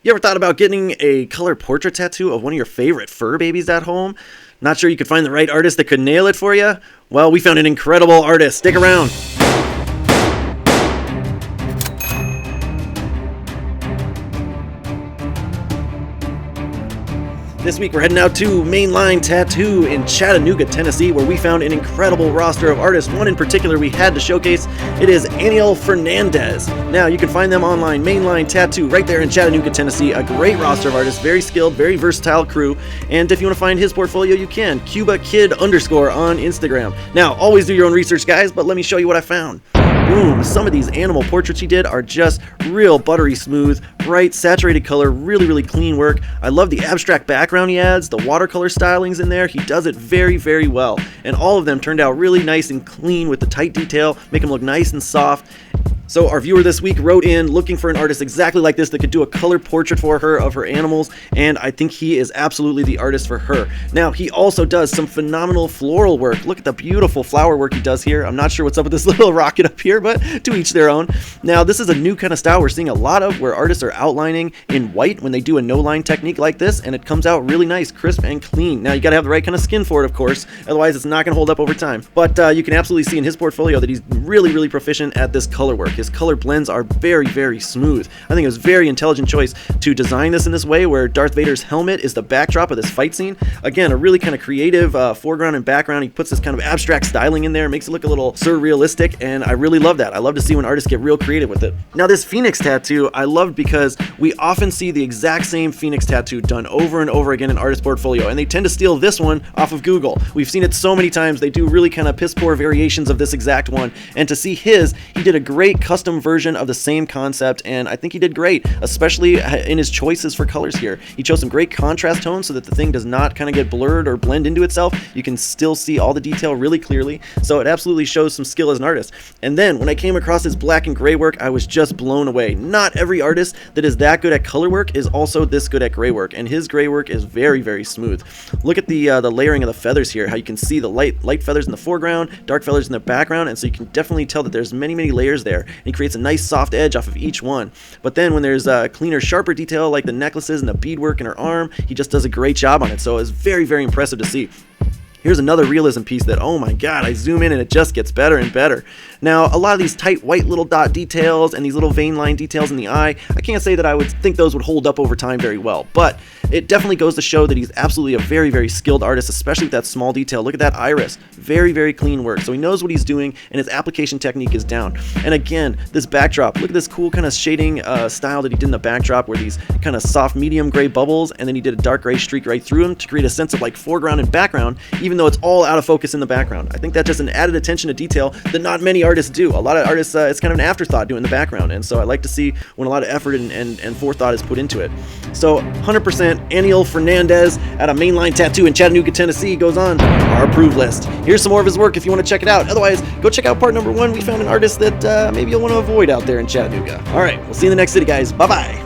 You ever thought about getting a color portrait tattoo of one of your favorite fur babies at home? Not sure you could find the right artist that could nail it for you? Well, we found an incredible artist. Stick around. This week we're heading out to Mainline Tattoo in Chattanooga, Tennessee, where we found an incredible roster of artists. One in particular we had to showcase. It is Aniel Fernandez. Now you can find them online, Mainline Tattoo, right there in Chattanooga, Tennessee. A great roster of artists, very skilled, very versatile crew. And if you want to find his portfolio, you can. CubaKid_ on Instagram. Now, always do your own research, guys, but let me show you what I found. Boom, some of these animal portraits he did are just real buttery smooth, bright, saturated color, really clean work. I love the abstract background he adds, the watercolor stylings in there. He does it very well. And all of them turned out really nice and clean with the tight detail, make them look nice and soft. So our viewer this week wrote in looking for an artist exactly like this that could do a color portrait for her of her animals, and I think he is absolutely the artist for her. Now, he also does some phenomenal floral work. Look at the beautiful flower work he does here. I'm not sure what's up with this little rocket up here, but to each their own. Now, this is a new kind of style we're seeing a lot of, where artists are outlining in white when they do a no-line technique like this, and it comes out really nice, crisp, and clean. Now, you gotta have the right kind of skin for it, of course, otherwise it's not gonna hold up over time. But you can absolutely see in his portfolio that he's really proficient at this color work. His color blends are very smooth. I think it was a very intelligent choice to design this in this way, where Darth Vader's helmet is the backdrop of this fight scene. Again, a really kind of creative foreground and background. He puts this kind of abstract styling in there, makes it look a little surrealistic, and I really love that. I love to see when artists get real creative with it. Now, this phoenix tattoo I loved because we often see the exact same phoenix tattoo done over and over again in artist portfolio, and they tend to steal this one off of Google. We've seen it so many times. They do really kind of piss poor variations of this exact one, and to see his, he did a great custom version of the same concept, and I think he did great, especially in his choices for colors here. He chose some great contrast tones so that the thing does not kind of get blurred or blend into itself. You can still see all the detail really clearly, so it absolutely shows some skill as an artist. And then when I came across his black and gray work, I was just blown away. Not every artist that is that good at color work is also this good at gray work, and his gray work is very smooth. Look at the layering of the feathers here, how you can see the light feathers in the foreground, dark feathers in the background, and so you can definitely tell that there's many layers there, and he creates a nice soft edge off of each one. But then when there's a cleaner, sharper detail like the necklaces and the beadwork in her arm, he just does a great job on it, so it's very impressive to see. Here's another realism piece that, oh my god, I zoom in and it just gets better and better. Now, a lot of these tight white little dot details and these little vein line details in the eye, I can't say that I would think those would hold up over time very well, but it definitely goes to show that he's absolutely a very skilled artist, especially with that small detail. Look at that iris. Very clean work. So he knows what he's doing, and his application technique is down. And again, this backdrop, look at this cool kind of shading style that he did in the backdrop, where these kind of soft medium gray bubbles, and then he did a dark gray streak right through them to create a sense of like foreground and background, even though it's all out of focus in the background. I think that's just an added attention to detail that not many artists do. A lot of artists, it's kind of an afterthought doing the background, and so I like to see when a lot of effort and forethought is put into it. So 100% Aniel Fernandez at a Mainline Tattoo in Chattanooga, Tennessee goes on our approved list. Here's some more of his work if you want to check it out. Otherwise, go check out part number 1. We found an artist that maybe you'll want to avoid out there in Chattanooga. All right, we'll see you in the next city, guys. Bye-bye.